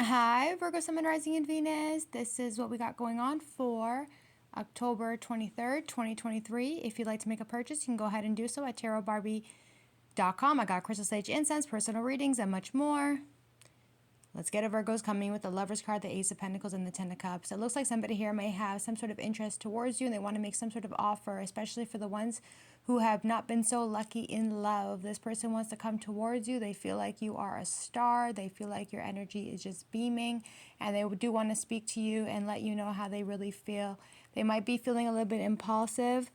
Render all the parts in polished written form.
Hi, Virgo Sun, Rising and Venus. This is what we got going on for October 23rd, 2023. If you'd like to make a purchase, you can go ahead and do so at tarotbarbiecom. I got crystal sage incense, personal readings, and much more. Let's get it. Virgo's coming with the Lover's card, the Ace of Pentacles, and the Ten of Cups. It looks like somebody here may have some sort of interest towards you and they want to make some sort of offer, especially for the ones who have not been so lucky in love. This person wants to come towards you. They feel like you are a star. They feel like your energy is just beaming, and they do want to speak to you and let you know how they really feel. They might be feeling a little bit impulsive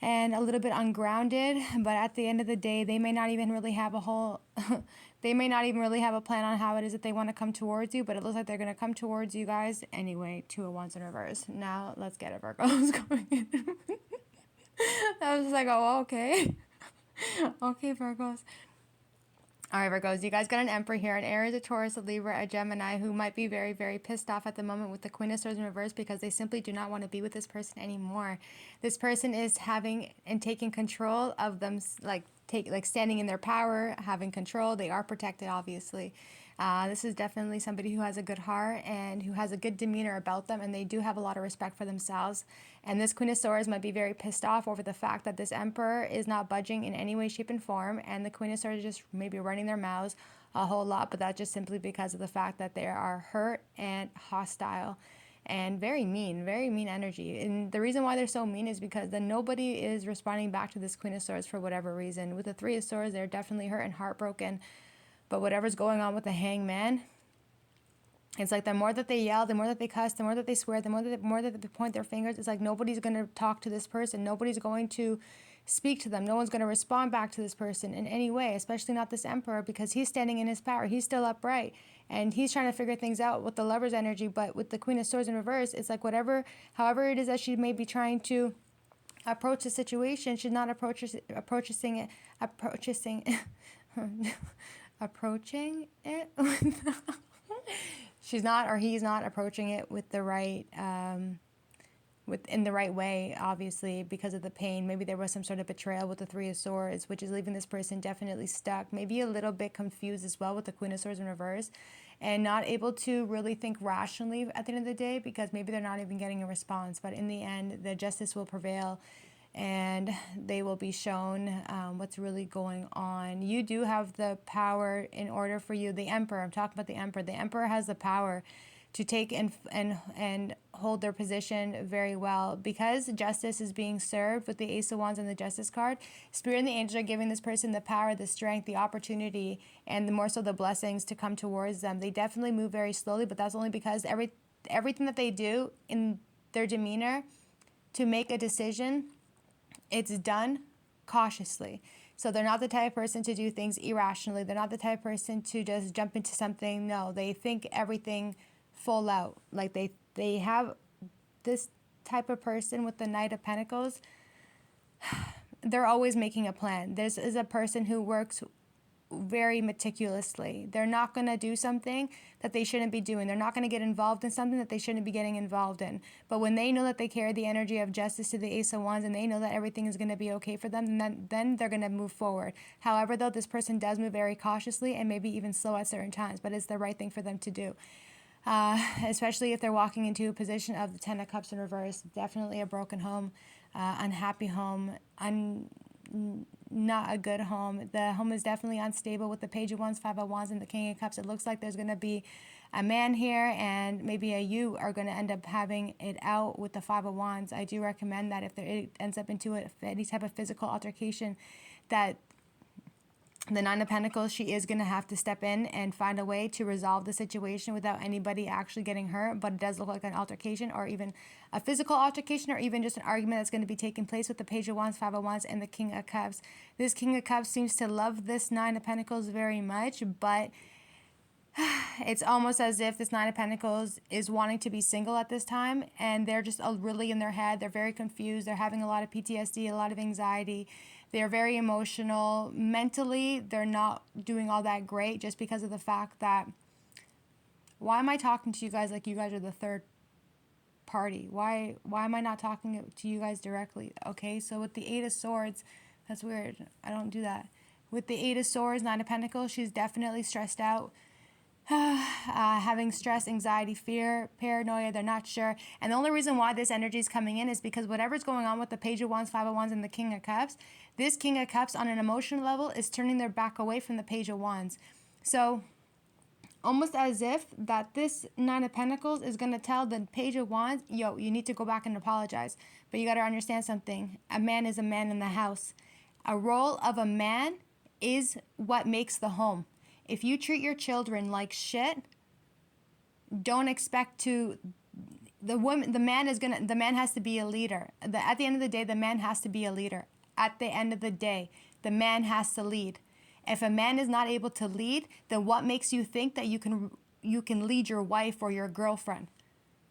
and a little bit ungrounded, but at the end of the day, they may not even really have a whole they may not even really have a plan on how it is that they want to come towards you, but it looks like they're going to come towards you guys anyway. Two of Wands in reverse. Now let's get it, Virgos going in. I was like, oh, okay. Okay, Virgos. All right, Virgos, you guys got an Emperor here, an Aries, a Taurus, a Libra, a Gemini, who might be very, very pissed off at the moment with the Queen of Swords in reverse because they simply do not want to be with this person anymore. This person is having and taking control of them, like standing in their power, having control. They are protected, obviously. This is definitely somebody who has a good heart and who has a good demeanor about them, and they do have a lot of respect for themselves. And this Queen of Swords might be very pissed off over the fact that this Emperor is not budging in any way, shape, and form, and the Queen of Swords is just maybe running their mouths a whole lot, but that's just simply because of the fact that they are hurt and hostile and very mean energy. And the reason why they're so mean is because then nobody is responding back to this Queen of Swords for whatever reason. With the Three of Swords, they're definitely hurt and heartbroken. But whatever's going on with the Hangman, it's like the more that they yell, the more that they cuss, the more that they swear, the more that they point their fingers, it's like nobody's going to talk to this person. Nobody's going to speak to them. No one's going to respond back to this person in any way, especially not this Emperor, because he's standing in his power. He's still upright and he's trying to figure things out with the Lover's energy. But with the Queen of Swords in reverse, it's like however it is that she may be trying to approach the situation, she's not approaching it she's not, or he's not approaching it with the right in the right way, obviously, because of the pain. Maybe there was some sort of betrayal with the Three of Swords, which is leaving this person definitely stuck, maybe a little bit confused as well with the Queen of Swords in reverse, and not able to really think rationally at the end of the day, because maybe they're not even getting a response. But in the end, the justice will prevail and they will be shown what's really going on. You do have the power in order for you. The Emperor, I'm talking about the Emperor. The Emperor has the power to take and hold their position very well, because justice is being served with the Ace of Wands and the Justice card. Spirit and the angels are giving this person the power, the strength, the opportunity, and more so the blessings to come towards them. They definitely move very slowly, but that's only because everything that they do in their demeanor to make a decision, it's done cautiously. So they're not the type of person to do things irrationally. They're not the type of person to just jump into something. No, they think everything full out. Like they have this type of person with the Knight of Pentacles. They're always making a plan. This is a person who works very meticulously. They're not going to do something that they shouldn't be doing. They're not going to get involved in something that they shouldn't be getting involved in. But when they know that they carry the energy of justice to the Ace of Wands, and they know that everything is going to be okay for them, then they're going to move forward. However, though, this person does move very cautiously and maybe even slow at certain times, but it's the right thing for them to do. Especially if they're walking into a position of the Ten of Cups in reverse. Definitely a broken home, unhappy home, not a good home. The home is definitely unstable with the Page of Wands, Five of Wands, and the King of Cups. It looks like there's going to be a man here, and maybe you are going to end up having it out with the Five of Wands. I do recommend that if it ends up into any type of physical altercation, that the Nine of Pentacles, she is going to have to step in and find a way to resolve the situation without anybody actually getting hurt. But it does look like an altercation, or even a physical altercation, or even just an argument that's going to be taking place with the Page of Wands, Five of Wands, and the King of Cups. This King of Cups seems to love this Nine of Pentacles very much, but it's almost as if this Nine of Pentacles is wanting to be single at this time, and they're just really in their head. They're very confused. They're having a lot of PTSD, a lot of anxiety. They're very emotional. Mentally, they're not doing all that great, just because of the fact that, why am I talking to you guys like you guys are the third party? Why am I not talking to you guys directly? Okay, so with the Eight of Swords, that's weird. I don't do that. With the Eight of Swords, Nine of Pentacles, she's definitely stressed out. having stress, anxiety, fear, paranoia, they're not sure. And the only reason why this energy is coming in is because whatever's going on with the Page of Wands, Five of Wands, and the King of Cups, this King of Cups on an emotional level is turning their back away from the Page of Wands. So almost as if that this Nine of Pentacles is going to tell the Page of Wands, yo, you need to go back and apologize. But you got to understand something. A man is a man in the house. A role of a man is what makes the home. If you treat your children like shit, don't expect to. The man has to be a leader. At the end of the day, the man has to be a leader. At the end of the day, the man has to lead. If a man is not able to lead, then what makes you think that you can lead your wife or your girlfriend?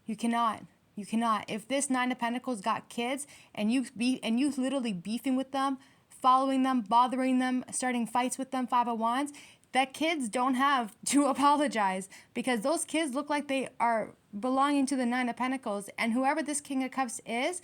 You cannot. You cannot. If this Nine of Pentacles got kids and you literally beefing with them, following them, bothering them, starting fights with them, Five of Wands, that kids don't have to apologize, because those kids look like they are belonging to the Nine of Pentacles. And whoever this King of Cups is,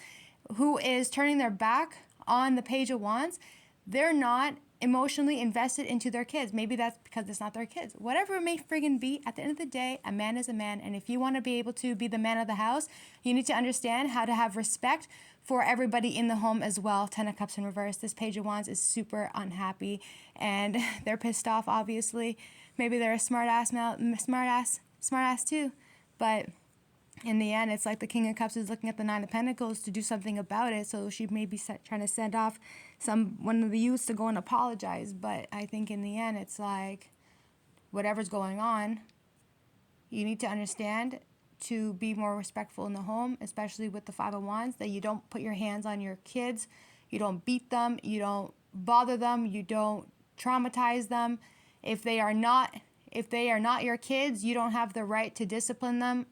who is turning their back on the Page of Wands, they're not emotionally invested into their kids. Maybe that's because it's not their kids. Whatever it may friggin' be, at the end of the day, a man is a man. And if you want to be able to be the man of the house, you need to understand how to have respect for everybody in the home as well. Ten of Cups in reverse. This Page of Wands is super unhappy and they're pissed off, obviously. Maybe they're a smart ass too. But in the end, it's like the King of Cups is looking at the Nine of Pentacles to do something about it. So she may be trying to send off one of the youths to go and apologize. But I think in the end, it's like whatever's going on, you need to understand to be more respectful in the home, especially with the Five of Wands, that you don't put your hands on your kids, you don't beat them, you don't bother them, you don't traumatize them. If they are not your kids, you don't have the right to discipline them.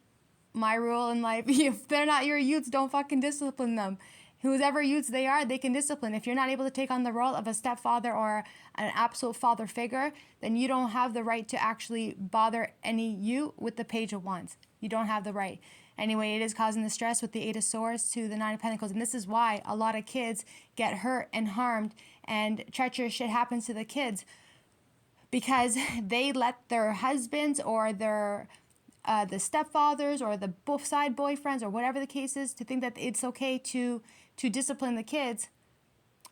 My rule in life, if they're not your youths, don't fucking discipline them. Whoever youths they are, they can discipline. If you're not able to take on the role of a stepfather or an absolute father figure, then you don't have the right to actually bother any you with the Page of Wands. You don't have the right. Anyway, it is causing the stress with the Eight of Swords to the Nine of Pentacles. And this is why a lot of kids get hurt and harmed and treacherous shit happens to the kids, because they let their husbands or their the stepfathers or the both side boyfriends or whatever the case is to think that it's okay to discipline the kids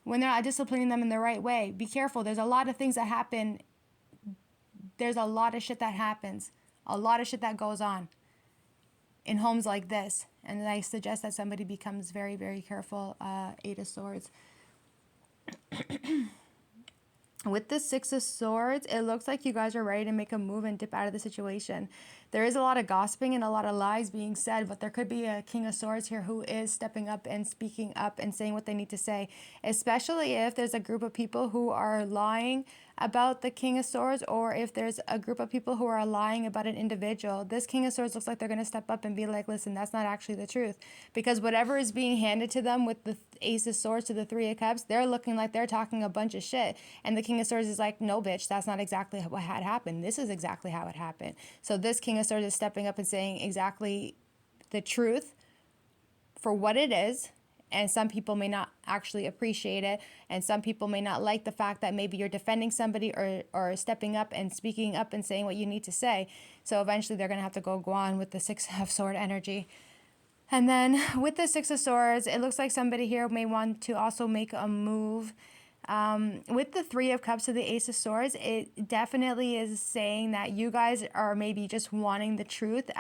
when they're not disciplining them in the right way. Be careful. There's a lot of things that happen. There's a lot of shit that happens. A lot of shit that goes on in homes like this. And I suggest that somebody becomes very, very careful. Eight of Swords. With the Six of Swords, it looks like you guys are ready to make a move and dip out of the situation. There is a lot of gossiping and a lot of lies being said, but there could be a King of Swords here who is stepping up and speaking up and saying what they need to say, especially if there's a group of people who are lying about the King of Swords, or if there's a group of people who are lying about an individual. This King of Swords looks like they're going to step up and be like, listen, that's not actually the truth. Because whatever is being handed to them with the Ace of Swords to the Three of Cups, they're looking like they're talking a bunch of shit. And the King of Swords is like, no, bitch, that's not exactly what had happened. This is exactly how it happened. So this King of Swords is stepping up and saying exactly the truth for what it is. And some people may not actually appreciate it. And some people may not like the fact that maybe you're defending somebody or stepping up and speaking up and saying what you need to say. So eventually they're going to have to go on with the Six of Swords energy. And then with the Six of Swords, it looks like somebody here may want to also make a move. With the Three of Cups to the Ace of Swords, it definitely is saying that you guys are maybe just wanting the truth.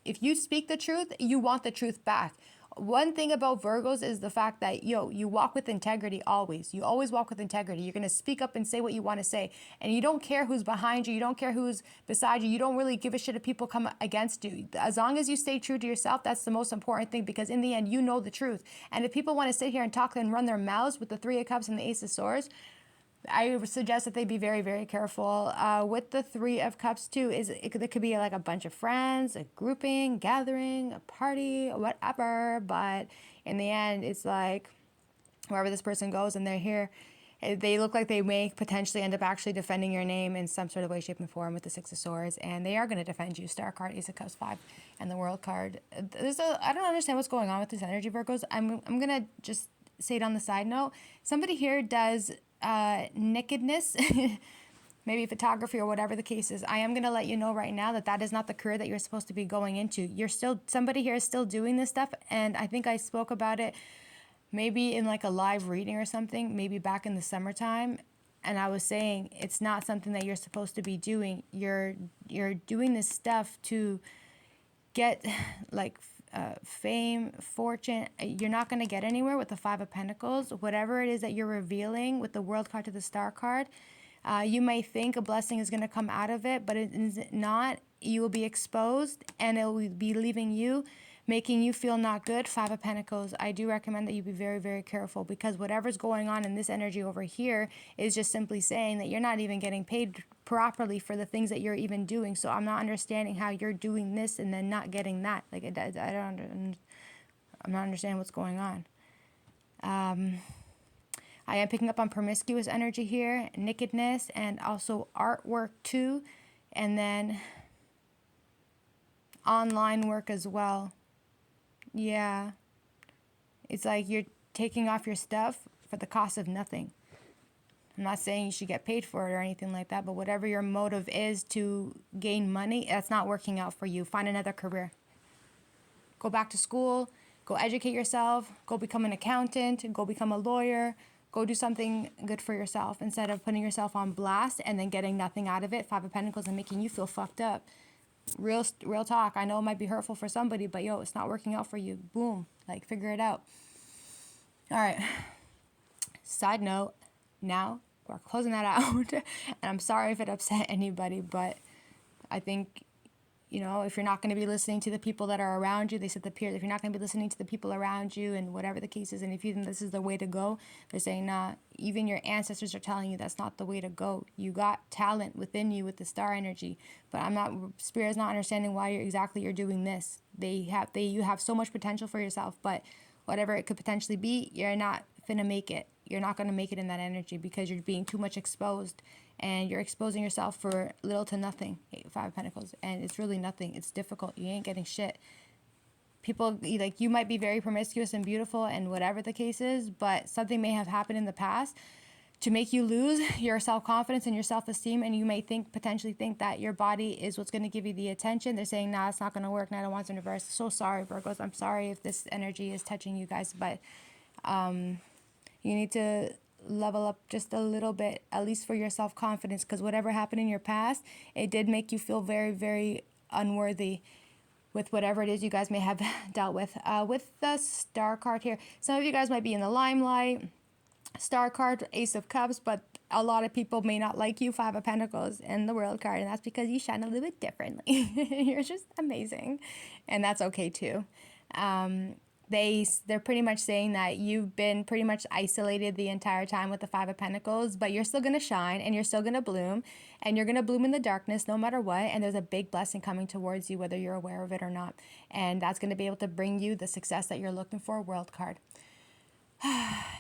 If you speak the truth, you want the truth back. One thing about Virgos is the fact that, you walk with integrity always. You always walk with integrity. You're going to speak up and say what you want to say. And you don't care who's behind you. You don't care who's beside you. You don't really give a shit if people come against you. As long as you stay true to yourself, that's the most important thing, because in the end, you know the truth. And if people want to sit here and talk and run their mouths with the Three of Cups and the Ace of Swords, I would suggest that they be very, very careful. With the Three of Cups too, it could be like a bunch of friends, a grouping, gathering, a party, whatever. But in the end, it's like wherever this person goes and they're here, they look like they may potentially end up actually defending your name in some sort of way, shape, and form with the Six of Swords. And they are going to defend you. Star card, Ace of Cups 5, and the World card. I don't understand what's going on with this energy, Virgos. I'm going to just say it on the side note. Somebody here does nakedness maybe photography or whatever the case is. I am going to let you know right now that that is not the career that you're supposed to be going into. You're still, somebody here is still doing this stuff. And I think I spoke about it maybe in like a live reading or something, maybe back in the summertime. And I was saying it's not something that you're supposed to be doing. You're doing this stuff to get like fame, fortune. You're not going to get anywhere with the Five of Pentacles. Whatever it is that you're revealing with the World card to the Star card, you may think a blessing is going to come out of it, but it is not. You will be exposed, and it will be leaving you, making you feel not good. Five of Pentacles. I do recommend that you be very, very careful, because whatever's going on in this energy over here is just simply saying that you're not even getting paid properly for the things that you're even doing. So I'm not understanding how you're doing this and then not getting that. Like, I'm not understanding what's going on. I am picking up on promiscuous energy here, nakedness, and also artwork too, and then online work as well. Yeah. It's like you're taking off your stuff for the cost of nothing. I'm not saying you should get paid for it or anything like that, but whatever your motive is to gain money, that's not working out for you. Find another career. Go back to school, go educate yourself, go become an accountant, go become a lawyer, go do something good for yourself instead of putting yourself on blast and then getting nothing out of it. Five of Pentacles and making you feel fucked up. Real talk. I know it might be hurtful for somebody, but yo, it's not working out for you. Boom. Like, figure it out. All right. Side note, now we're closing that out. And I'm sorry if it upset anybody, but I think, you know, if you're not going to be listening to the people that are around you, they said the peers, if you're not going to be listening to the people around you and whatever the case is, and if you think this is the way to go, they're saying, nah, even your ancestors are telling you that's not the way to go. You got talent within you with the star energy, but Spirit is not understanding why you're doing this. You have so much potential for yourself, but whatever it could potentially be, you're not finna make it. You're not going to make it in that energy because you're being too much exposed. And you're exposing yourself for little to nothing. Five of Pentacles. And it's really nothing. It's difficult. You ain't getting shit. People, like, you might be very promiscuous and beautiful and whatever the case is, but something may have happened in the past to make you lose your self-confidence and your self-esteem. And you may potentially think that your body is what's going to give you the attention. They're saying, nah, it's not going to work. Now I want to reverse. So sorry, Virgos. I'm sorry if this energy is touching you guys, but you need to level up just a little bit, at least for your self-confidence, because whatever happened in your past, it did make you feel very, very unworthy with whatever it is you guys may have dealt with. With the Star card here, some of you guys might be in the limelight. Star card, Ace of Cups, but a lot of people may not like you. Five of Pentacles and the World card, and that's because you shine a little bit differently. You're just amazing, and that's okay too. They're pretty much saying that you've been pretty much isolated the entire time with the Five of Pentacles, but you're still going to shine and you're still going to bloom, and you're going to bloom in the darkness no matter what, and there's a big blessing coming towards you whether you're aware of it or not, and that's going to be able to bring you the success that you're looking for. World card.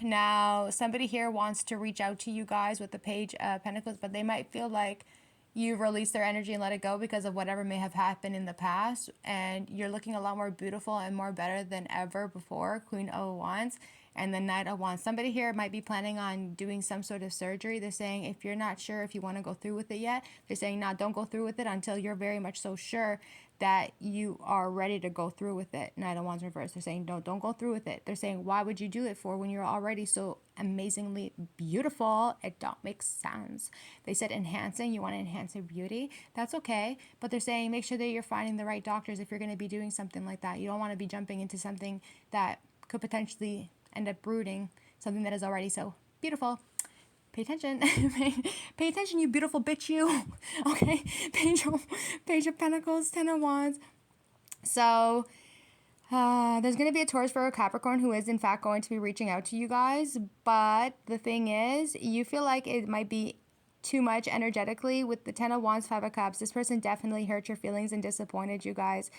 Now, somebody here wants to reach out to you guys with the Page of Pentacles, but they might feel like you've released their energy and let it go because of whatever may have happened in the past, and you're looking a lot more beautiful and more better than ever before. Queen of Wands and the Knight of Wands. Somebody here might be planning on doing some sort of surgery. They're saying if you're not sure if you want to go through with it yet, they're saying, no, don't go through with it until you're very much so sure that you are ready to go through with it. Knight of Wands reverse. They're saying, don't go through with it. They're saying, why would you do it for when you're already so amazingly beautiful? It don't make sense. They said enhancing. You want to enhance your beauty. That's okay. But they're saying make sure that you're finding the right doctors if you're going to be doing something like that. You don't want to be jumping into something that could potentially end up brooding something that is already so beautiful. Pay attention. Pay attention, you beautiful bitch, you. Okay? Page of Pentacles, Ten of Wands. So, there's going to be a Taurus, Virgo, Capricorn who is, in fact, going to be reaching out to you guys. But the thing is, you feel like it might be too much energetically with the Ten of Wands, Five of Cups. This person definitely hurt your feelings and disappointed you guys.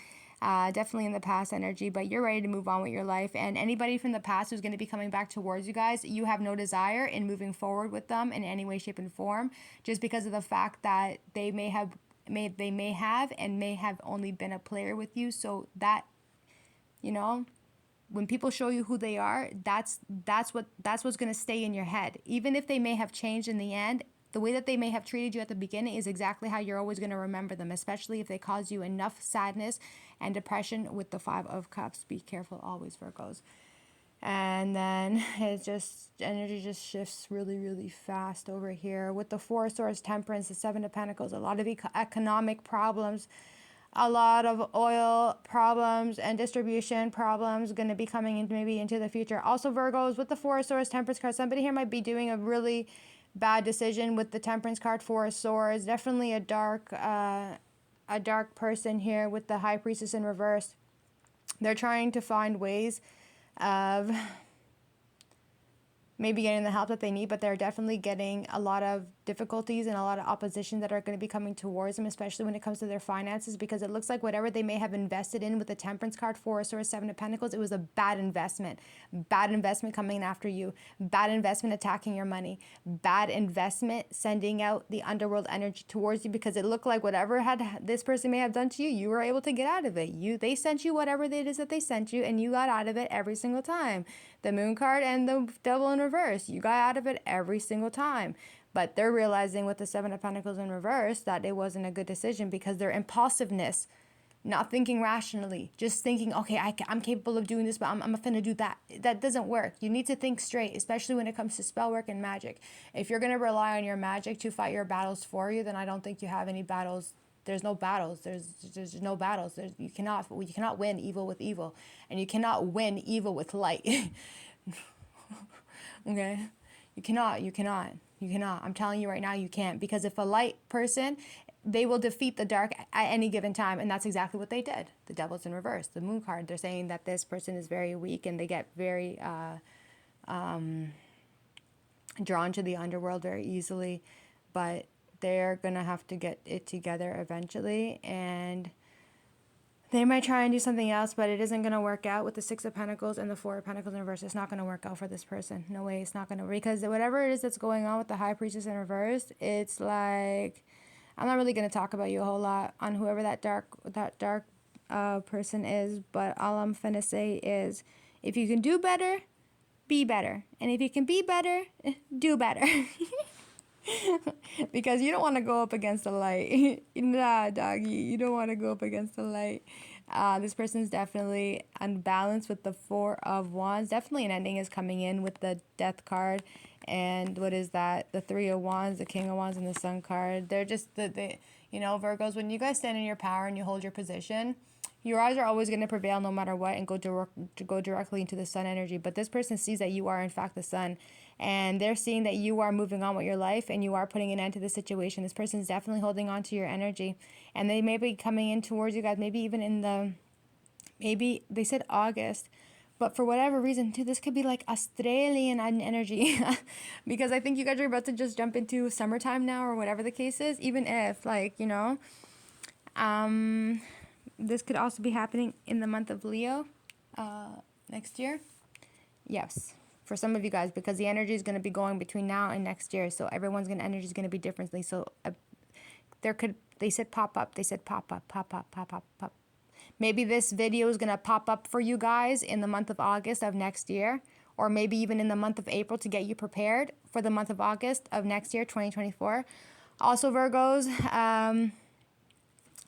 Definitely in the past energy, but you're ready to move on with your life. And anybody from the past who's going to be coming back towards you guys, you have no desire in moving forward with them in any way, shape, and form, just because of the fact that they may have only been a player with you. So that, you know, when people show you who they are, that's what's going to stay in your head. Even if they may have changed in the end, the way that they may have treated you at the beginning is exactly how you're always going to remember them, especially if they cause you enough sadness and depression with the Five of Cups. Be careful always, Virgos. And then it just, energy just shifts really, really fast over here. With the Four of Swords, Temperance, the Seven of Pentacles, a lot of economic problems, a lot of oil problems and distribution problems going to be coming in maybe into the future. Also, Virgos, with the Four of Swords, Temperance card, somebody here might be doing a really bad decision with the Temperance card, Four of Swords. Definitely a dark person here with the High Priestess in reverse. They're trying to find ways of maybe getting the help that they need, but they're definitely getting a lot of difficulties and a lot of opposition that are going to be coming towards them, especially when it comes to their finances, because it looks like whatever they may have invested in with the Temperance card, Four of Swords, Seven of Pentacles, it was a bad investment. Bad investment coming after you. Bad investment attacking your money. Bad investment sending out the underworld energy towards you, because it looked like whatever this person may have done to you, you were able to get out of it. They sent you whatever it is that they sent you, and you got out of it every single time. The Moon card and the Devil in reverse, you got out of it every single time. But they're realizing with the Seven of Pentacles in reverse that it wasn't a good decision, because their impulsiveness, not thinking rationally, just thinking, okay, I'm capable of doing this, but I'm going to do that. That doesn't work. You need to think straight, especially when it comes to spell work and magic. If you're going to rely on your magic to fight your battles for you, then I don't think you have any battles. There's no battles. There's no battles. You cannot win evil with evil, and you cannot win evil with light. Okay? You cannot. I'm telling you right now, you can't. Because if a light person, they will defeat the dark at any given time. And that's exactly what they did. The Devil's in reverse. The Moon card, they're saying that this person is very weak and they get very drawn to the underworld very easily. But they're going to have to get it together eventually. And they might try and do something else, but it isn't going to work out with the Six of Pentacles and the Four of Pentacles in reverse. It's not going to work out for this person. No way, it's not going to. Because whatever it is that's going on with the High Priestess in reverse, it's like, I'm not really going to talk about you a whole lot on whoever that dark person is, but all I'm going to say is, if you can do better, be better. And if you can be better, do better. Because you don't want to go up against the light. Nah, doggy, you don't want to go up against the light. This person's definitely unbalanced with the Four of Wands. Definitely an ending is coming in with the Death card. And what is that? The Three of Wands, the King of Wands, and the Sun card. They're just, Virgos, when you guys stand in your power and you hold your position, your eyes are always going to prevail no matter what and go directly into the sun energy. But this person sees that you are, in fact, the sun. And they're seeing that you are moving on with your life and you are putting an end to the situation. This person is definitely holding on to your energy. And they may be coming in towards you guys, maybe even maybe they said August. But for whatever reason, too, this could be like Australian energy. Because I think you guys are about to just jump into summertime now, or whatever the case is. Even if, this could also be happening in the month of Leo next year. Yes, for some of you guys, because the energy is going to be going between now and next year. So everyone's energy is going to be differently. So they said pop up. They said pop up, pop up, pop up, pop. Maybe this video is going to pop up for you guys in the month of August of next year. Or maybe even in the month of April to get you prepared for the month of August of next year, 2024. Also, Virgos,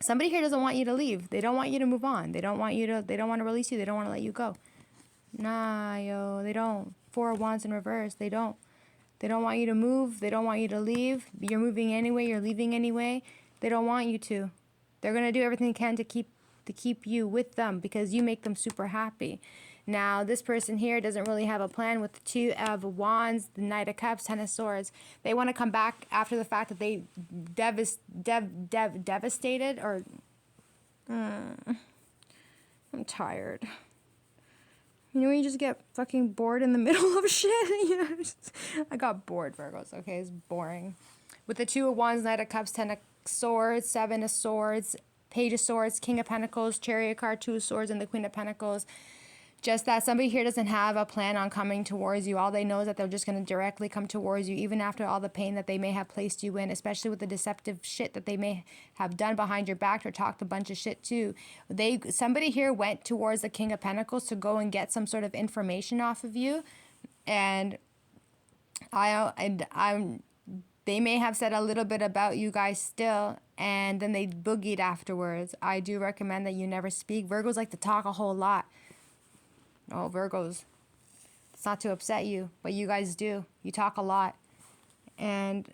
somebody here doesn't want you to leave. They don't want you to move on. They don't want to release you. They don't want to let you go. Nah, yo, they don't. Four of Wands in reverse. They don't. They don't want you to move. They don't want you to leave. You're moving anyway. You're leaving anyway. They don't want you to. They're going to do everything they can to keep you with them, because you make them super happy. Now, this person here doesn't really have a plan with the Two of Wands, the Knight of Cups, Ten of Swords. They want to come back after the fact that they devastated, or I'm tired. You know when you just get fucking bored in the middle of shit? I got bored, Virgos. Okay, it's boring. With the Two of Wands, Knight of Cups, Ten of Swords, Seven of Swords, Page of Swords, King of Pentacles, Chariot card, Two of Swords, and the Queen of Pentacles. Just that somebody here doesn't have a plan on coming towards you. All they know is that they're just going to directly come towards you, even after all the pain that they may have placed you in, especially with the deceptive shit that they may have done behind your back or talked a bunch of shit too. Somebody here went towards the King of Pentacles to go and get some sort of information off of you. And I'm They may have said a little bit about you guys still, and then they boogied afterwards. I do recommend that you never speak. Virgos like to talk a whole lot. Oh, Virgos. It's not to upset you, but you guys do. You talk a lot. And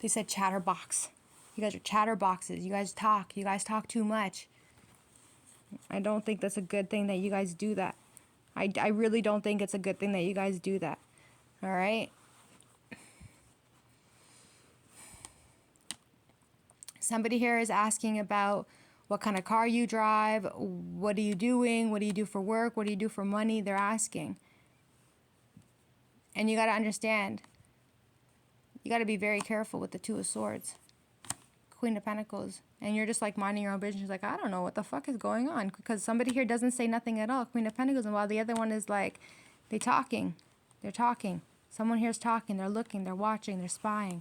they said chatterbox. You guys are chatterboxes. You guys talk. You guys talk too much. I don't think that's a good thing that you guys do that. I really don't think it's a good thing that you guys do that. All right? Somebody here is asking about what kind of car you drive, what are you doing, what do you do for work, what do you do for money, they're asking. And you got to understand, you got to be very careful with the Two of Swords, Queen of Pentacles. And you're just like minding your own business, like, I don't know what the fuck is going on. Because somebody here doesn't say nothing at all, Queen of Pentacles, and while the other one is like, they're talking. Someone here is talking, they're looking, they're watching, they're spying.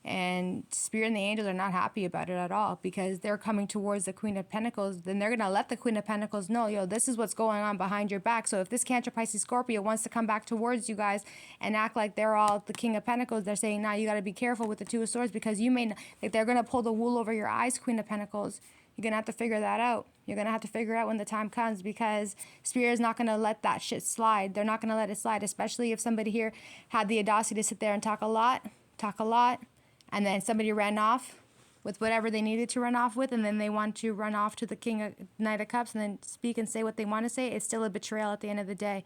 And Spirit and the angels are not happy about it at all, because they're coming towards the Queen of Pentacles. Then they're going to let the Queen of Pentacles know, yo, this is what's going on behind your back. So if this Cancer, Pisces, Scorpio wants to come back towards you guys and act like they're all the King of Pentacles, they're saying, nah, you got to be careful with the Two of Swords, because you may not, like, they're going to pull the wool over your eyes, Queen of Pentacles. You're going to have to figure that out. You're going to have to figure out when the time comes, because Spirit is not going to let that shit slide. They're not going to let it slide, especially if somebody here had the audacity to sit there and talk a lot, and then somebody ran off with whatever they needed to run off with, and then they want to run off to the Knight of Cups and then speak and say what they want to say. It's still a betrayal at the end of the day.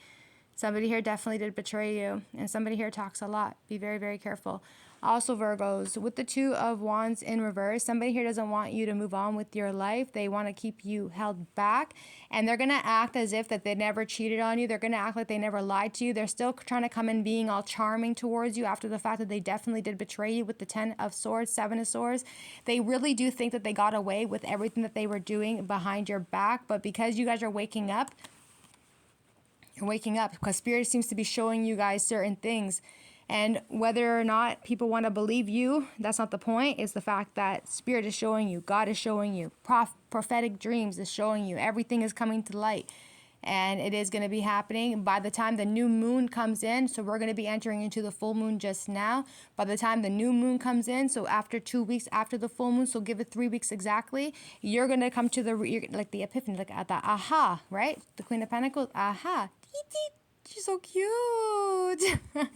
Somebody here definitely did betray you, and somebody here talks a lot. Be very, very careful. Also, Virgos, with the Two of Wands in reverse, somebody here doesn't want you to move on with your life. They want to keep you held back, and they're going to act as if that they never cheated on you. They're going to act like they never lied to you. They're still trying to come in being all charming towards you after the fact that they definitely did betray you with the 10 of Swords, 7 of Swords. They really do think that they got away with everything that they were doing behind your back, but because you guys are waking up, you're waking up, because Spirit seems to be showing you guys certain things. And whether or not people want to believe you, that's not the point. It's the fact that Spirit is showing you, God is showing you, prophetic dreams is showing you, everything is coming to light. And it is going to be happening by the time the new moon comes in. So we're going to be entering into the full moon just now. By the time the new moon comes in, so after 2 weeks after the full moon, so give it 3 weeks exactly, you're going to come to like the epiphany, like at the aha, right? The Queen of Pentacles, aha. She's so cute. She's like, that's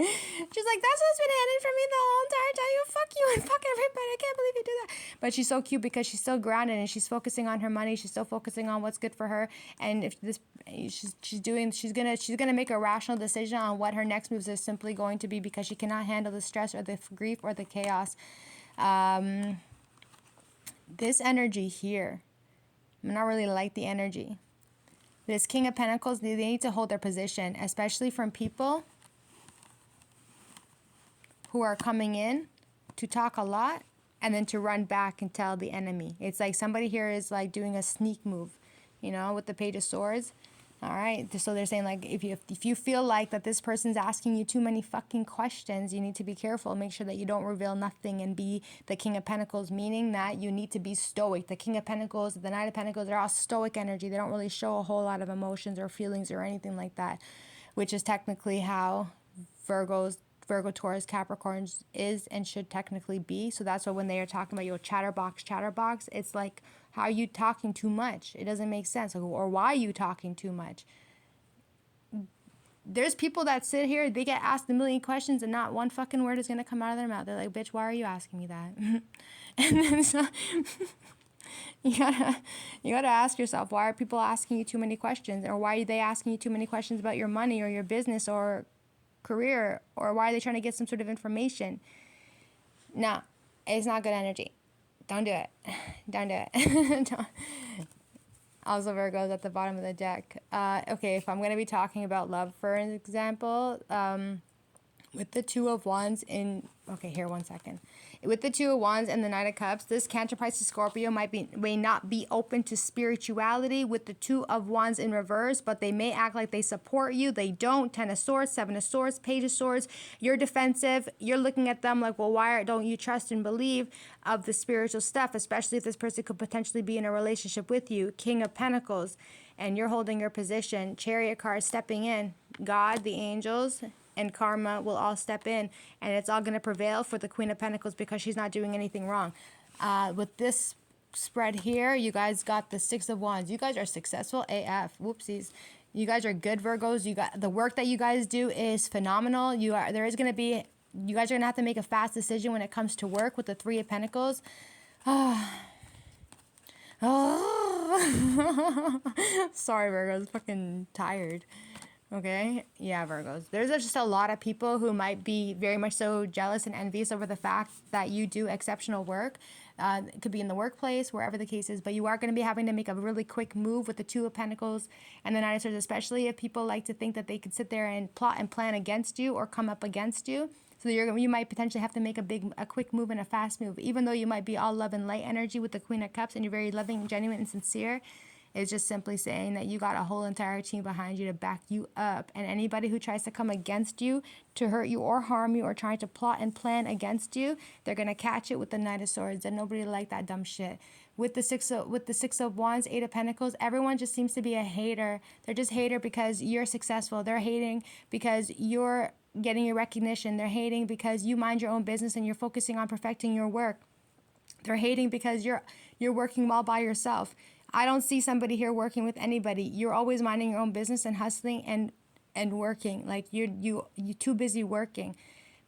what's been hidden from me the whole entire time. You fuck you and fuck everybody. I can't believe you do that. But she's so cute because she's still grounded and she's focusing on her money. She's still focusing on what's good for her. And if this, she's gonna make a rational decision on what her next moves is simply going to be, because she cannot handle the stress or the grief or the chaos. This energy here, I'm not really like the energy. This King of Pentacles, they need to hold their position, especially from people who are coming in to talk a lot and then to run back and tell the enemy. It's like somebody here is like doing a sneak move, you know, with the Page of Swords. All right. So they're saying, like, if you feel like that this person's asking you too many fucking questions, you need to be careful. Make sure that you don't reveal nothing and be the King of Pentacles, meaning that you need to be stoic. The King of Pentacles, the Knight of Pentacles, they're all stoic energy. They don't really show a whole lot of emotions or feelings or anything like that, which is technically how Virgo, Taurus, Capricorns is and should technically be. So that's why when they are talking about your chatterbox, it's like, how are you talking too much? It doesn't make sense. Or why are you talking too much? There's people that sit here, they get asked a million questions and not one fucking word is going to come out of their mouth. They're like, bitch, why are you asking me that? And then so you gotta ask yourself, why are people asking you too many questions? Or why are they asking you too many questions about your money or your business or career? Or why are they trying to get some sort of information? No, it's not good energy. Don't do it. Don't do it. Don't. Also, Virgo's at the bottom of the deck. Okay, if I'm going to be talking about love, for example, with the Two of Wands in... Okay, here, 1 second. With the Two of Wands and the Knight of Cups, this Cancer, Pisces, Scorpio may not be open to spirituality with the Two of Wands in reverse, but they may act like they support you. They don't. 10 of Swords, 7 of Swords, Page of Swords. You're defensive. You're looking at them like, well, why don't you trust and believe of the spiritual stuff, especially if this person could potentially be in a relationship with you. King of Pentacles, and you're holding your position. Chariot card stepping in. God, the angels, and karma will all step in, and it's all going to prevail for the Queen of Pentacles because she's not doing anything wrong. With this spread here, you guys got the Six of Wands. You guys are successful AF. Whoopsies. You guys are good Virgos. You got the work that you guys do is phenomenal. You guys are going to have to make a fast decision when it comes to work with the Three of Pentacles. Oh. Sorry, Virgos. I'm fucking tired. Okay? Yeah, Virgos. There's just a lot of people who might be very much so jealous and envious over the fact that you do exceptional work. It could be in the workplace, wherever the case is, but you are going to be having to make a really quick move with the Two of Pentacles and the Nine of Swords, especially if people like to think that they could sit there and plot and plan against you or come up against you. So you might potentially have to make a quick move and a fast move, even though you might be all love and light energy with the Queen of Cups and you're very loving, genuine, and sincere. It's just simply saying that you got a whole entire team behind you to back you up. And anybody who tries to come against you to hurt you or harm you or trying to plot and plan against you, they're going to catch it with the Knight of Swords. And nobody like that dumb shit. With the Six of Wands, Eight of Pentacles, everyone just seems to be a hater. They're just hater because you're successful. They're hating because you're getting your recognition. They're hating because you mind your own business and you're focusing on perfecting your work. They're hating because you're working well by yourself. I don't see somebody here working with anybody. You're always minding your own business and hustling and working. Like you're too busy working.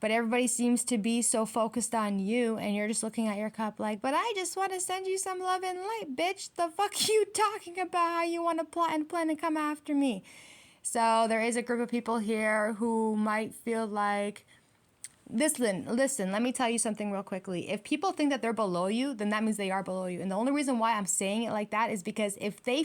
But everybody seems to be so focused on you and you're just looking at your cup like, but I just want to send you some love and light, bitch. The fuck are you talking about how you want to plot and plan and come after me? So there is a group of people here who might feel like, listen, let me tell you something real quickly. If people think that they're below you, then that means they are below you. And the only reason why I'm saying it like that is because if they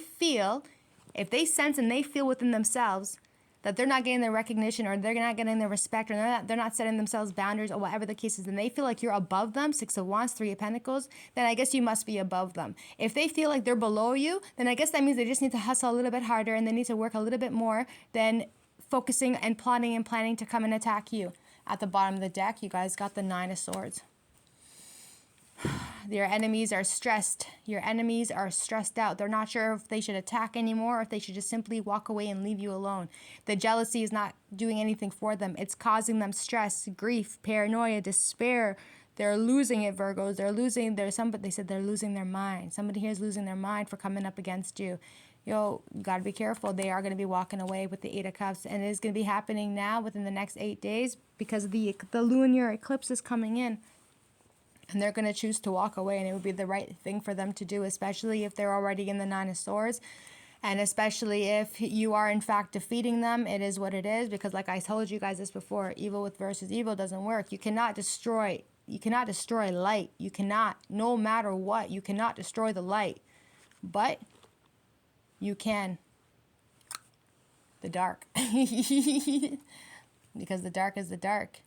sense and they feel within themselves that they're not getting their recognition or they're not getting their respect or they're not setting themselves boundaries or whatever the case is, and they feel like you're above them, Six of Wands, Three of Pentacles, then I guess you must be above them. If they feel like they're below you, then I guess that means they just need to hustle a little bit harder and they need to work a little bit more than focusing and plotting and planning to come and attack you. At the bottom of the deck, you guys got the Nine of Swords. Your enemies are stressed. Your enemies are stressed out. They're not sure if they should attack anymore or if they should just simply walk away and leave you alone. The jealousy is not doing anything for them. It's causing them stress, grief, paranoia, despair. They're losing it, Virgos. They said they're losing their mind. Somebody here is losing their mind for coming up against you. Yo, gotta be careful. They are going to be walking away with the Eight of Cups, and it is going to be happening now within the next 8 days because the lunar eclipse is coming in, and they're going to choose to walk away, and it would be the right thing for them to do, especially if they're already in the Nine of Swords, and especially if you are in fact defeating them. It is what it is, because like I told you guys this before, evil versus evil doesn't work. You cannot destroy light. You cannot, no matter what, you cannot destroy the light, but you can the dark. Because the dark is the dark.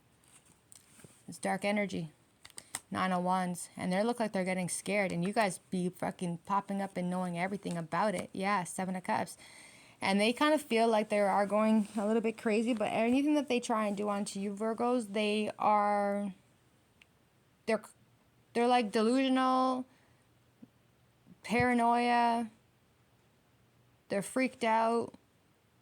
It's dark energy. Nine of Wands. And they look like they're getting scared. And you guys be fucking popping up and knowing everything about it. Yeah, Seven of Cups. And they kind of feel like they are going a little bit crazy. But anything that they try and do onto you, Virgos, they're like delusional, paranoia. They're freaked out.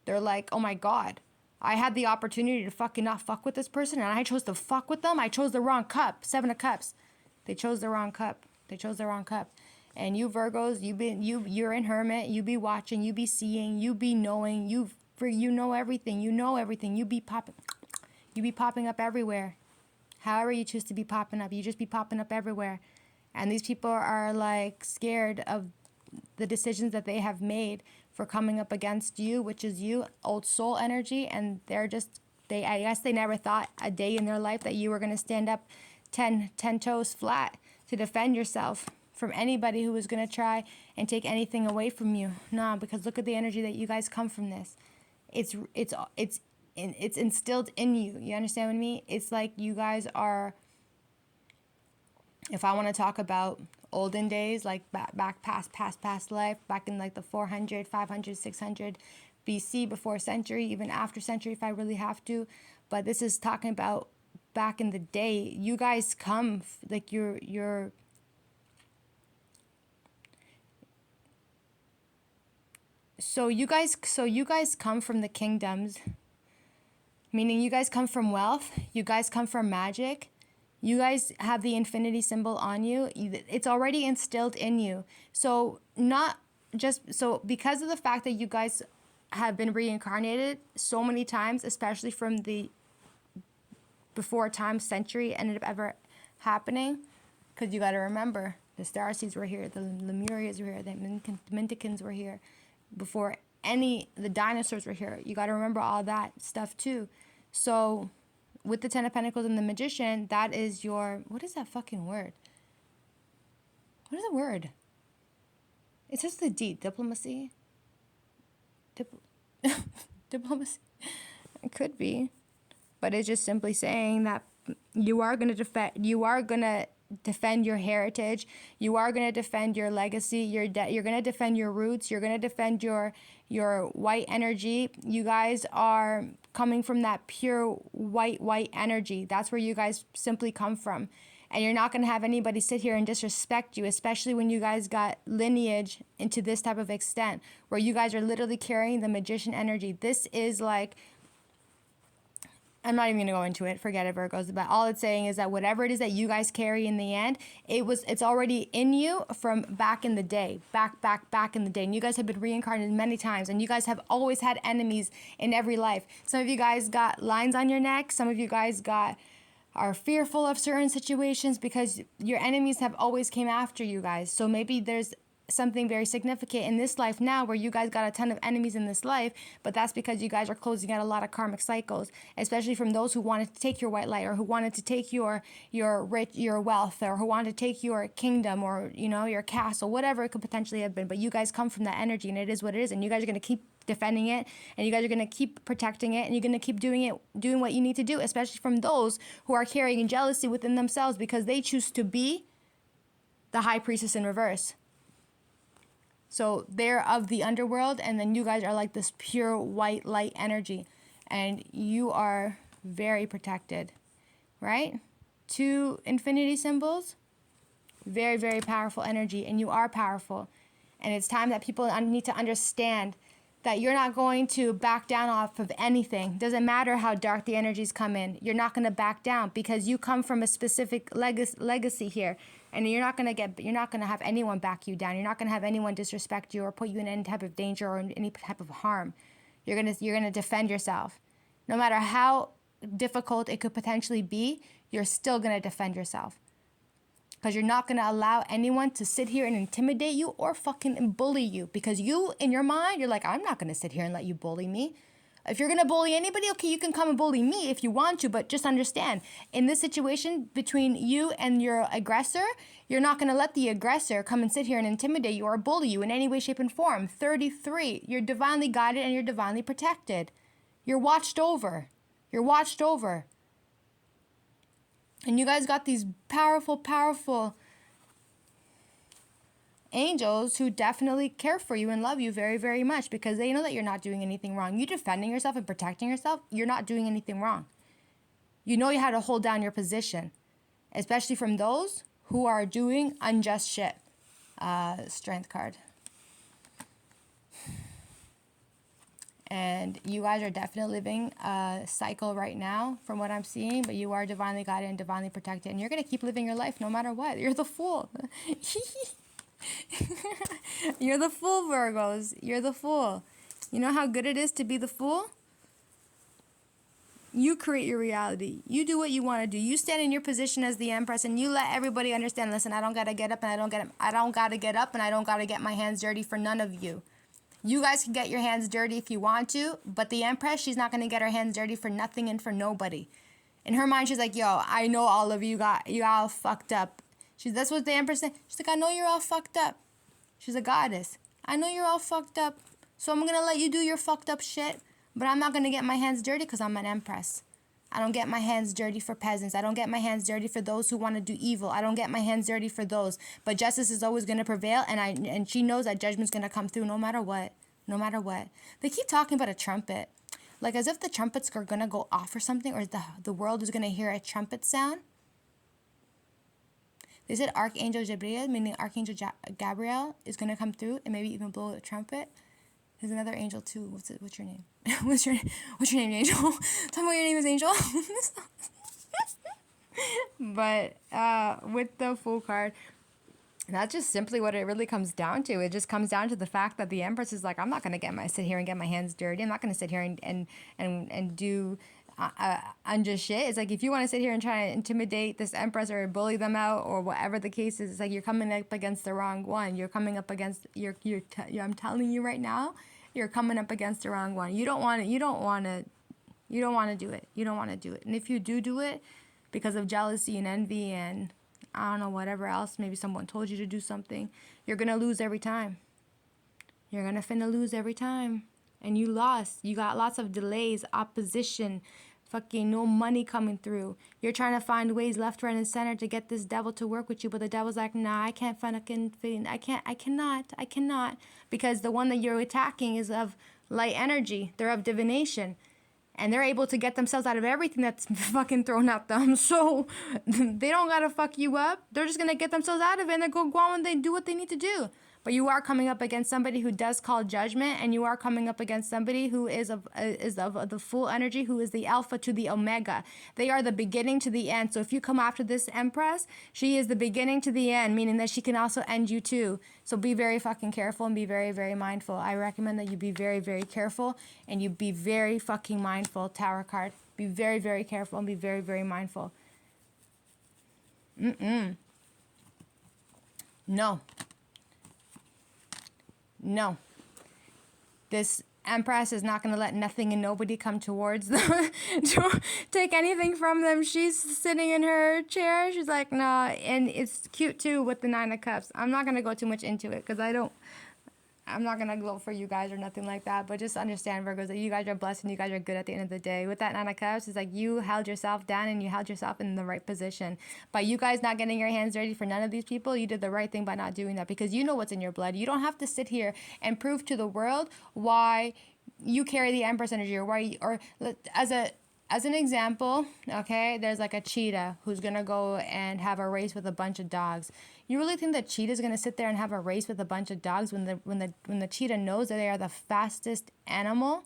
They're like, oh my God, I had the opportunity to fucking not fuck with this person and I chose to fuck with them. I chose the wrong cup. Seven of Cups. They chose the wrong cup. They chose the wrong cup. And you Virgos, you're in hermit. You be watching. You be seeing. You be knowing. You know everything. You know everything. You be popping up everywhere. However you choose to be popping up, you just be popping up everywhere. And these people are like scared of the decisions that they have made for coming up against you, which is you, old soul energy, and I guess they never thought a day in their life that you were going to stand up 10 toes flat to defend yourself from anybody who was going to try and take anything away from you. No, because look at the energy that you guys come from this. It's instilled in you. You understand what I mean? It's like you guys are, if I want to talk about olden days, like back past life, back in like the 400, 500, 600 BC, before century, even after century if I really have to. But this is talking about back in the day. You guys come, like you're so you guys come from the kingdoms. meaning you guys come from wealth, you guys come from magic, you guys have the infinity symbol on you. It's already instilled in you. So not just, so because of the fact that you guys have been reincarnated so many times, especially from the before time century ended up ever happening, because you got to remember, the Star Seeds were here, the Lemurians were here, the Minticans were here, before the dinosaurs were here. You got to remember all that stuff too. So with the Ten of Pentacles and the Magician, that is your, what is that fucking word? What is the word? It's just the D, diplomacy? Diplomacy? It could be. But it's just simply saying that you are going to defend your heritage. You are going to defend your legacy. You're going to defend your roots. You're going to defend your white energy. You guys are coming from that pure white energy. That's where you guys simply come from. And you're not going to have anybody sit here and disrespect you, especially when you guys got lineage into this type of extent, where you guys are literally carrying the magician energy. This is like, I'm not even going to go into it. Forget it, Virgos. But all it's saying is that whatever it is that you guys carry in the end, it's already in you from back in the day. Back in the day. And you guys have been reincarnated many times. And you guys have always had enemies in every life. Some of you guys got lines on your neck. Some of you guys are fearful of certain situations because your enemies have always came after you guys. So maybe there's something very significant in this life now where you guys got a ton of enemies in this life, but that's because you guys are closing out a lot of karmic cycles, especially from those who wanted to take your white light, or who wanted to take your wealth, or who wanted to take your kingdom, or your castle, whatever it could potentially have been. But you guys come from that energy, and it is what it is, and you guys are going to keep defending it, and you guys are going to keep protecting it, and you're going to keep doing what you need to do, especially from those who are carrying jealousy within themselves because they choose to be the high priestess in reverse. So they're of the underworld, and then you guys are like this pure white light energy, and you are very protected, right? 2 infinity symbols, very, very powerful energy, and you are powerful. And it's time that people need to understand that you're not going to back down off of anything. Doesn't matter how dark the energies come in. You're not going to back down because you come from a specific legacy here. And you're not going to have anyone back you down. You're not going to have anyone disrespect you or put you in any type of danger or any type of harm. You're going to defend yourself. No matter how difficult it could potentially be, you're still going to defend yourself. Because you're not going to allow anyone to sit here and intimidate you or fucking bully you. Because you, in your mind, you're like, I'm not going to sit here and let you bully me. If you're going to bully anybody, okay, you can come and bully me if you want to. But just understand, in this situation between you and your aggressor, you're not going to let the aggressor come and sit here and intimidate you or bully you in any way, shape, and form. 33, you're divinely guided and you're divinely protected. You're watched over. You're watched over. And you guys got these powerful, powerful angels who definitely care for you and love you very, very much because they know that you're not doing anything wrong. You defending yourself and protecting yourself, you're not doing anything wrong. You know how to hold down your position, especially from those who are doing unjust shit. Strength card. And you guys are definitely living a cycle right now from what I'm seeing, but you are divinely guided and divinely protected. And you're going to keep living your life no matter what. You're the fool. You're the fool, Virgos. You're the fool. You know how good it is to be the fool? You create your reality. You do what you want to do. You stand in your position as the Empress and you let everybody understand, listen, I don't got to get up and I don't got to get up and I don't got to get my hands dirty for none of you. You guys can get your hands dirty if you want to, but the Empress, she's not going to get her hands dirty for nothing and for nobody. In her mind, she's like, yo, I know all of you got all fucked up. That's what the Empress said. She's like, I know you're all fucked up. She's a goddess. I know you're all fucked up, so I'm going to let you do your fucked up shit, but I'm not going to get my hands dirty because I'm an Empress. I don't get my hands dirty for peasants. I don't get my hands dirty for those who want to do evil. I don't get my hands dirty for those. But justice is always going to prevail, and she knows that judgment's going to come through no matter what. No matter what. They keep talking about a trumpet. Like as if the trumpets are going to go off or something, or the world is going to hear a trumpet sound. They said Archangel Gabriel, meaning Archangel Gabriel, is going to come through and maybe even blow a trumpet. There's another angel too. What's your name? What's your name, Angel? Tell me what your name is, Angel. But with the Fool card, that's just simply what it really comes down to. It just comes down to the fact that the Empress is like, I'm not going to sit here and get my hands dirty. I'm not going to sit here and do unjust shit. It's like, if you want to sit here and try to intimidate this Empress or bully them out or whatever the case is, it's like you're coming up against the wrong one. You're coming up against, I'm telling you right now, you're coming up against the wrong one. You don't want to do it. You don't want to do it. And if you do it because of jealousy and envy and I don't know, whatever else, maybe someone told you to do something, you're going to lose every time. You're going to finna lose every time. And you lost. You got lots of delays, opposition, fucking no money coming through. You're trying to find ways left, right, and center to get this devil to work with you, but the devil's like, nah, I can't I cannot. Because the one that you're attacking is of light energy. They're of divination. And they're able to get themselves out of everything that's fucking thrown at them. So they don't gotta fuck you up. They're just gonna get themselves out of it and they go on and they do what they need to do. But you are coming up against somebody who does call judgment, and you are coming up against somebody who is of the full energy, who is the alpha to the omega. They are the beginning to the end. So if you come after this Empress, she is the beginning to the end, meaning that she can also end you too. So be very fucking careful and be very, very mindful. I recommend that you be very, very careful and you be very fucking mindful, Tower card. Be very, very careful and be very, very mindful. No. This Empress is not going to let nothing and nobody come towards them to take anything from them. She's sitting in her chair. She's like, nah. And it's cute too with the 9 of Cups. I'm not going to go too much into it because I'm not going to gloat for you guys or nothing like that, but just understand, Virgos, that you guys are blessed and you guys are good at the end of the day. With that 9 of Cups, it's like you held yourself down and you held yourself in the right position. By you guys not getting your hands dirty for none of these people, you did the right thing by not doing that, because you know what's in your blood. You don't have to sit here and prove to the world why you carry the Empress energy, or why, or as an example, okay, there's like a cheetah who's going to go and have a race with a bunch of dogs. You really think that cheetah's going to sit there and have a race with a bunch of dogs when the cheetah knows that they are the fastest animal?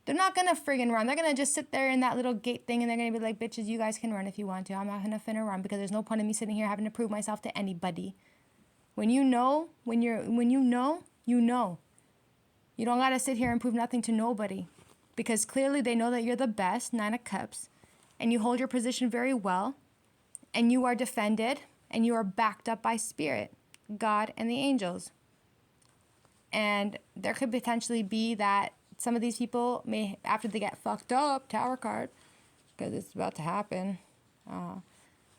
They're not going to friggin' run. They're going to just sit there in that little gate thing and they're going to be like, bitches, you guys can run if you want to. I'm not going to finna run because there's no point in me sitting here having to prove myself to anybody. When you know, you know. You don't got to sit here and prove nothing to nobody. Because clearly they know that you're the best, 9 of Cups, and you hold your position very well, and you are defended, and you are backed up by Spirit, God, and the angels. And there could potentially be that some of these people may, after they get fucked up, Tower card, because it's about to happen,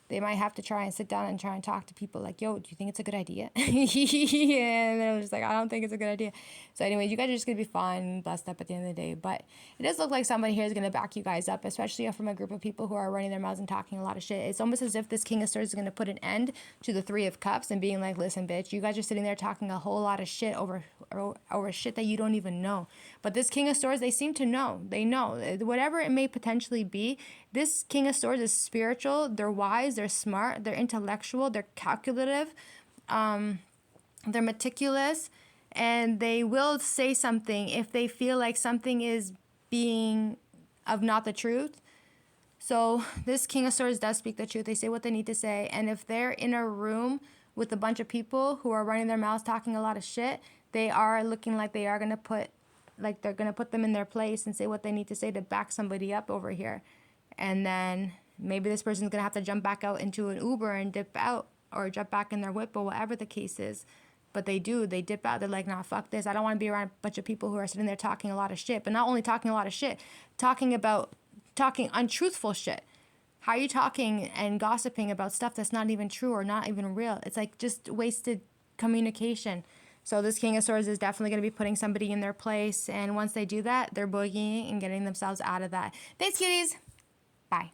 they might have to try and sit down and try and talk to people like, yo, do you think it's a good idea? And they're just like, I don't think it's a good idea. So anyways, you guys are just going to be fine and blessed up at the end of the day. But it does look like somebody here is going to back you guys up, especially from a group of people who are running their mouths and talking a lot of shit. It's almost as if this King of Swords is going to put an end to the 3 of Cups and being like, listen, bitch, you guys are sitting there talking a whole lot of shit over shit that you don't even know. But this King of Swords, they seem to know. They know. Whatever it may potentially be, this King of Swords is spiritual, they're wise, they're smart, they're intellectual, they're calculative, they're meticulous, and they will say something if they feel like something is being of not the truth. So this King of Swords does speak the truth. They say what they need to say, and if they're in a room with a bunch of people who are running their mouths talking a lot of shit, they are looking like they are going to put, like they're going to put them in their place and say what they need to say to back somebody up over here. And then maybe this person's going to have to jump back out into an Uber and dip out, or jump back in their whip, or whatever the case is. But they dip out. They're like, nah, fuck this. I don't want to be around a bunch of people who are sitting there talking a lot of shit. But not only talking a lot of shit, talking untruthful shit. How are you talking and gossiping about stuff that's not even true or not even real? It's like just wasted communication. So this King of Swords is definitely going to be putting somebody in their place. And once they do that, they're boogieing and getting themselves out of that. Thanks, kitties. Bye.